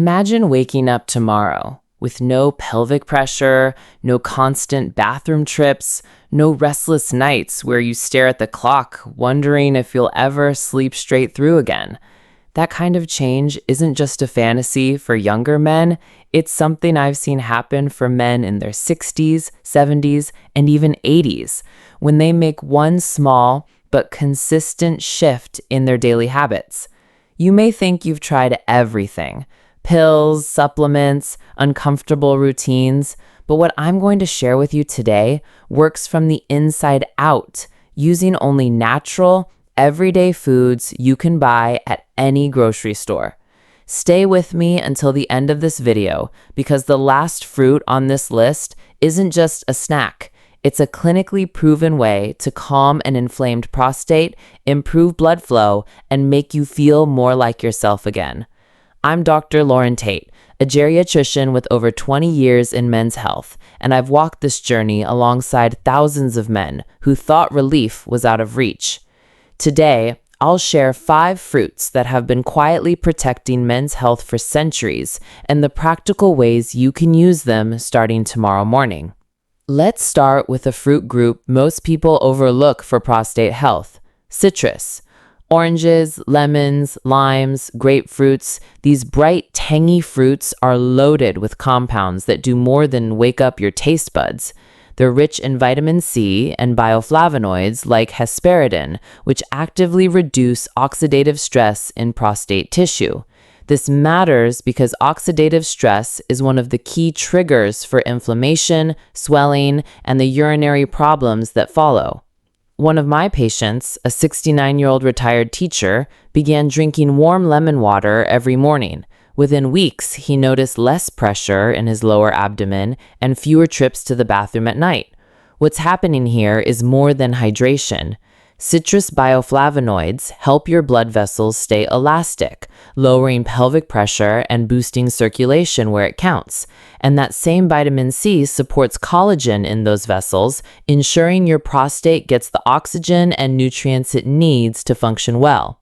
Imagine waking up tomorrow with no pelvic pressure, no constant bathroom trips, no restless nights where you stare at the clock wondering if you'll ever sleep straight through again. That kind of change isn't just a fantasy for younger men, it's something I've seen happen for men in their 60s, 70s, and even 80s when they make one small but consistent shift in their daily habits. You may think you've tried everything: pills, supplements, uncomfortable routines, but what I'm going to share with you today works from the inside out, using only natural, everyday foods you can buy at any grocery store. Stay with me until the end of this video because the last fruit on this list isn't just a snack. It's a clinically proven way to calm an inflamed prostate, improve blood flow, and make you feel more like yourself again. I'm Dr. Lauren Tate, a geriatrician with over 20 years in men's health, and I've walked this journey alongside thousands of men who thought relief was out of reach. Today, I'll share 5 fruits that have been quietly protecting men's health for centuries and the practical ways you can use them starting tomorrow morning. Let's start with a fruit group most people overlook for prostate health: citrus. Oranges, lemons, limes, grapefruits, these bright, tangy fruits are loaded with compounds that do more than wake up your taste buds. They're rich in vitamin C and bioflavonoids like hesperidin, which actively reduce oxidative stress in prostate tissue. This matters because oxidative stress is one of the key triggers for inflammation, swelling, and the urinary problems that follow. One of my patients, a 69-year-old retired teacher, began drinking warm lemon water every morning. Within weeks, he noticed less pressure in his lower abdomen and fewer trips to the bathroom at night. What's happening here is more than hydration. Citrus bioflavonoids help your blood vessels stay elastic, lowering pelvic pressure and boosting circulation where it counts. And that same vitamin C supports collagen in those vessels, ensuring your prostate gets the oxygen and nutrients it needs to function well.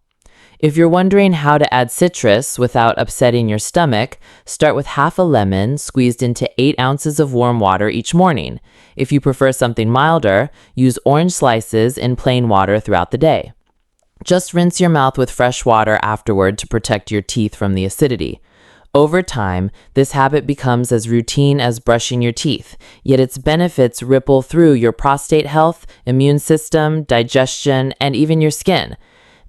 If you're wondering how to add citrus without upsetting your stomach, start with half a lemon squeezed into 8 ounces of warm water each morning. If you prefer something milder, use orange slices in plain water throughout the day. Just rinse your mouth with fresh water afterward to protect your teeth from the acidity. Over time, this habit becomes as routine as brushing your teeth, yet its benefits ripple through your prostate health, immune system, digestion, and even your skin.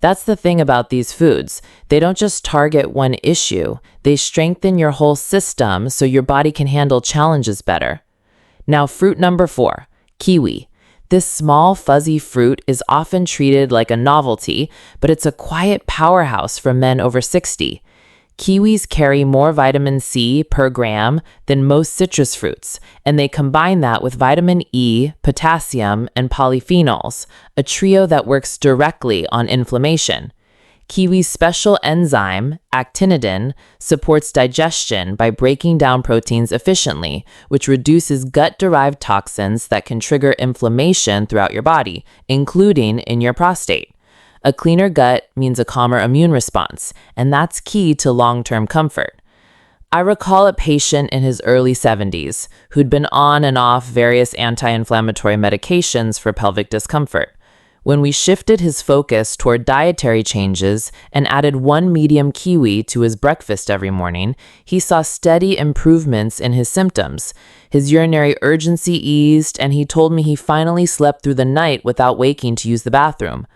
That's the thing about these foods. They don't just target one issue, they strengthen your whole system so your body can handle challenges better. Now, fruit number 4, kiwi. This small, fuzzy fruit is often treated like a novelty, but it's a quiet powerhouse for men over 60. Kiwis carry more vitamin C per gram than most citrus fruits, and they combine that with vitamin E, potassium, and polyphenols, a trio that works directly on inflammation. Kiwi's special enzyme, actinidin, supports digestion by breaking down proteins efficiently, which reduces gut-derived toxins that can trigger inflammation throughout your body, including in your prostate. A cleaner gut means a calmer immune response, and that's key to long-term comfort. I recall a patient in his early 70s who'd been on and off various anti-inflammatory medications for pelvic discomfort. When we shifted his focus toward dietary changes and added 1 medium kiwi to his breakfast every morning, he saw steady improvements in his symptoms. His urinary urgency eased, and he told me he finally slept through the night without waking to use the bathroom.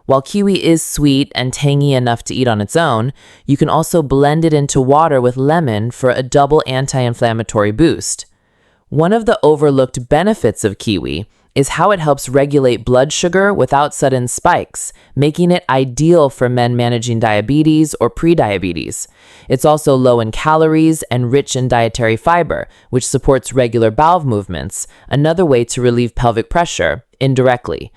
While kiwi is sweet and tangy enough to eat on its own, you can also blend it into water with lemon for a double anti-inflammatory boost. One of the overlooked benefits of kiwi is how it helps regulate blood sugar without sudden spikes, making it ideal for men managing diabetes or prediabetes. It's also low in calories and rich in dietary fiber, which supports regular bowel movements, another way to relieve pelvic pressure indirectly.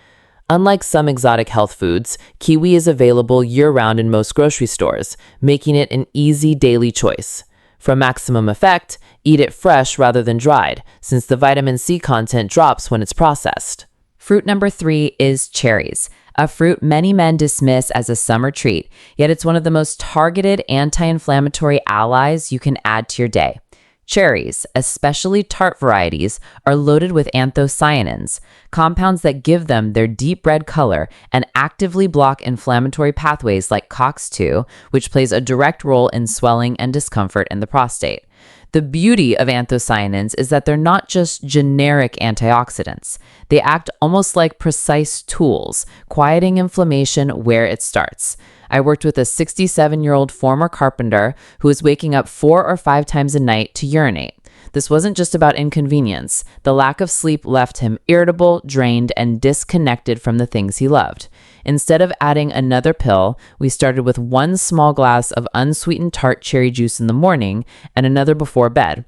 Unlike some exotic health foods, kiwi is available year-round in most grocery stores, making it an easy daily choice. For maximum effect, eat it fresh rather than dried, since the vitamin C content drops when it's processed. Fruit number 3 is cherries, a fruit many men dismiss as a summer treat, yet it's one of the most targeted anti-inflammatory allies you can add to your day. Cherries, especially tart varieties, are loaded with anthocyanins, compounds that give them their deep red color and actively block inflammatory pathways like COX-2, which plays a direct role in swelling and discomfort in the prostate. The beauty of anthocyanins is that they're not just generic antioxidants. They act almost like precise tools, quieting inflammation where it starts. I worked with a 67-year-old former carpenter who was waking up 4 or 5 times a night to urinate. This wasn't just about inconvenience. The lack of sleep left him irritable, drained, and disconnected from the things he loved. Instead of adding another pill, we started with 1 small glass of unsweetened tart cherry juice in the morning and another before bed.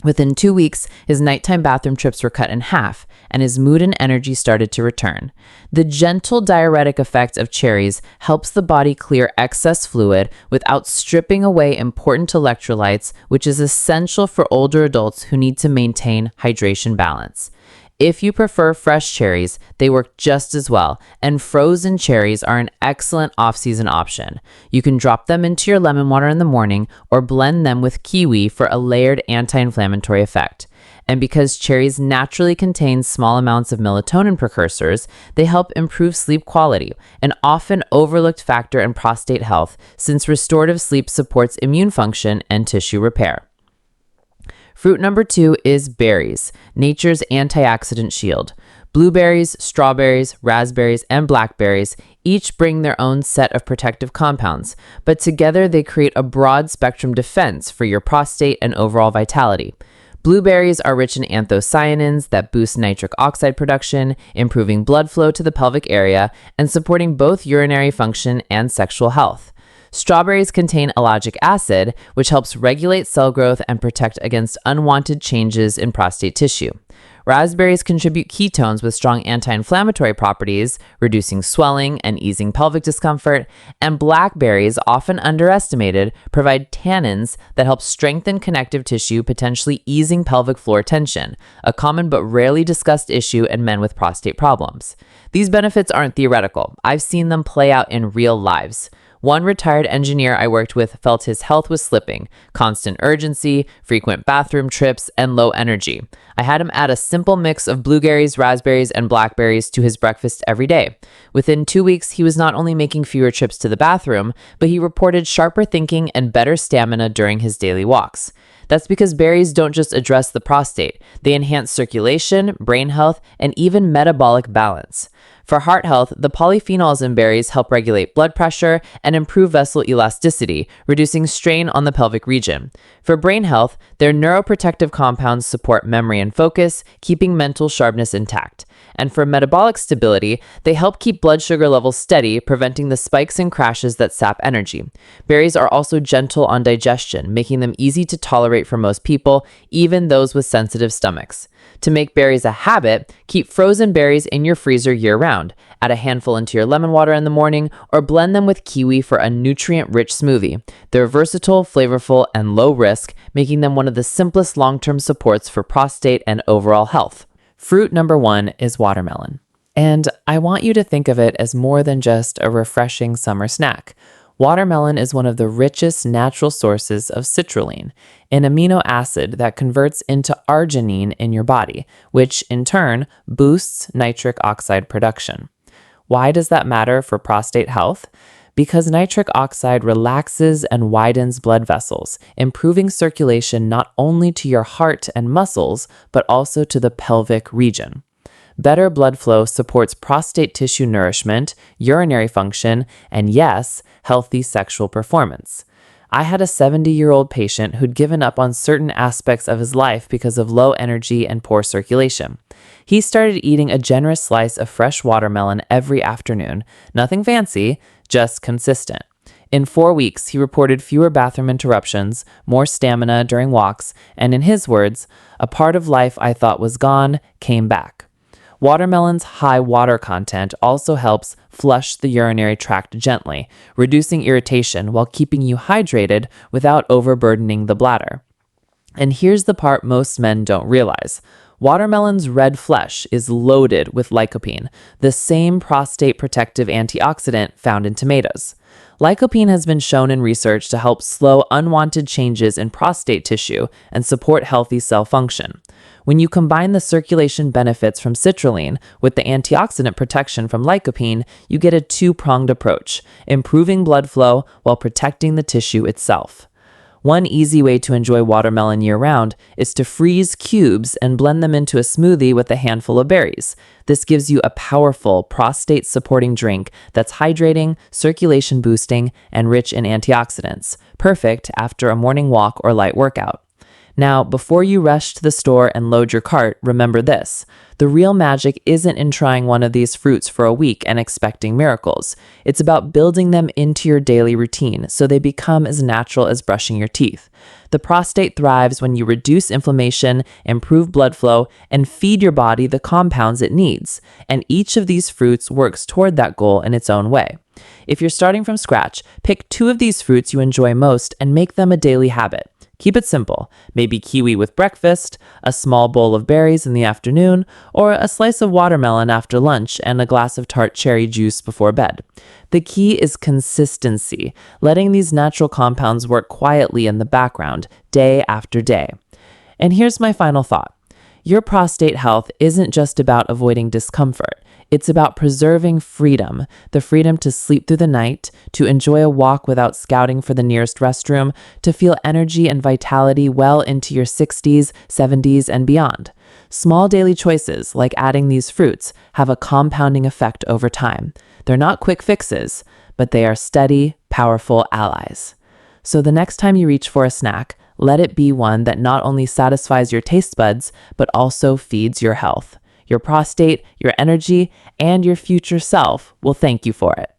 Within 2 weeks, his nighttime bathroom trips were cut in half, and his mood and energy started to return. The gentle diuretic effect of cherries helps the body clear excess fluid without stripping away important electrolytes, which is essential for older adults who need to maintain hydration balance. If you prefer fresh cherries, they work just as well, and frozen cherries are an excellent off-season option. You can drop them into your lemon water in the morning or blend them with kiwi for a layered anti-inflammatory effect. And because cherries naturally contain small amounts of melatonin precursors, they help improve sleep quality, an often overlooked factor in prostate health since restorative sleep supports immune function and tissue repair. Fruit number 2 is berries, nature's antioxidant shield. Blueberries, strawberries, raspberries, and blackberries each bring their own set of protective compounds, but together they create a broad spectrum defense for your prostate and overall vitality. Blueberries are rich in anthocyanins that boost nitric oxide production, improving blood flow to the pelvic area and supporting both urinary function and sexual health. Strawberries contain ellagic acid, which helps regulate cell growth and protect against unwanted changes in prostate tissue. Raspberries contribute ketones with strong anti-inflammatory properties, reducing swelling and easing pelvic discomfort, and blackberries, often underestimated, provide tannins that help strengthen connective tissue, potentially easing pelvic floor tension, a common but rarely discussed issue in men with prostate problems. These benefits aren't theoretical. I've seen them play out in real lives. One retired engineer I worked with felt his health was slipping, constant urgency, frequent bathroom trips, and low energy. I had him add a simple mix of blueberries, raspberries, and blackberries to his breakfast every day. Within 2 weeks, he was not only making fewer trips to the bathroom, but he reported sharper thinking and better stamina during his daily walks. That's because berries don't just address the prostate. They enhance circulation, brain health, and even metabolic balance. For heart health, the polyphenols in berries help regulate blood pressure and improve vessel elasticity, reducing strain on the pelvic region. For brain health, their neuroprotective compounds support memory and focus, keeping mental sharpness intact. And for metabolic stability, they help keep blood sugar levels steady, preventing the spikes and crashes that sap energy. Berries are also gentle on digestion, making them easy to tolerate for most people, even those with sensitive stomachs. To make berries a habit, keep frozen berries in your freezer year-round. Add a handful into your lemon water in the morning, or blend them with kiwi for a nutrient-rich smoothie. They're versatile, flavorful, and low risk, making them one of the simplest long-term supports for prostate and overall health. Fruit number 1 is watermelon. And I want you to think of it as more than just a refreshing summer snack. Watermelon is one of the richest natural sources of citrulline, an amino acid that converts into arginine in your body, which in turn boosts nitric oxide production. Why does that matter for prostate health? Because nitric oxide relaxes and widens blood vessels, improving circulation not only to your heart and muscles, but also to the pelvic region. Better blood flow supports prostate tissue nourishment, urinary function, and yes, healthy sexual performance. I had a 70-year-old patient who'd given up on certain aspects of his life because of low energy and poor circulation. He started eating a generous slice of fresh watermelon every afternoon. Nothing fancy, just consistent. In 4 weeks, he reported fewer bathroom interruptions, more stamina during walks, and in his words, "A part of life I thought was gone came back." Watermelon's high water content also helps flush the urinary tract gently, reducing irritation while keeping you hydrated without overburdening the bladder. And here's the part most men don't realize. Watermelon's red flesh is loaded with lycopene, the same prostate protective antioxidant found in tomatoes. Lycopene has been shown in research to help slow unwanted changes in prostate tissue and support healthy cell function. When you combine the circulation benefits from citrulline with the antioxidant protection from lycopene, you get a two-pronged approach, improving blood flow while protecting the tissue itself. One easy way to enjoy watermelon year-round is to freeze cubes and blend them into a smoothie with a handful of berries. This gives you a powerful prostate-supporting drink that's hydrating, circulation-boosting, and rich in antioxidants, perfect after a morning walk or light workout. Now, before you rush to the store and load your cart, remember this. The real magic isn't in trying one of these fruits for a week and expecting miracles. It's about building them into your daily routine so they become as natural as brushing your teeth. The prostate thrives when you reduce inflammation, improve blood flow, and feed your body the compounds it needs. And each of these fruits works toward that goal in its own way. If you're starting from scratch, pick 2 of these fruits you enjoy most and make them a daily habit. Keep it simple, maybe kiwi with breakfast, a small bowl of berries in the afternoon, or a slice of watermelon after lunch and a glass of tart cherry juice before bed. The key is consistency, letting these natural compounds work quietly in the background, day after day. And here's my final thought. Your prostate health isn't just about avoiding discomfort. It's about preserving freedom, the freedom to sleep through the night, to enjoy a walk without scouting for the nearest restroom, to feel energy and vitality well into your 60s, 70s, and beyond. Small daily choices, like adding these fruits, have a compounding effect over time. They're not quick fixes, but they are steady, powerful allies. So the next time you reach for a snack, let it be one that not only satisfies your taste buds, but also feeds your health. Your prostate, your energy, and your future self will thank you for it.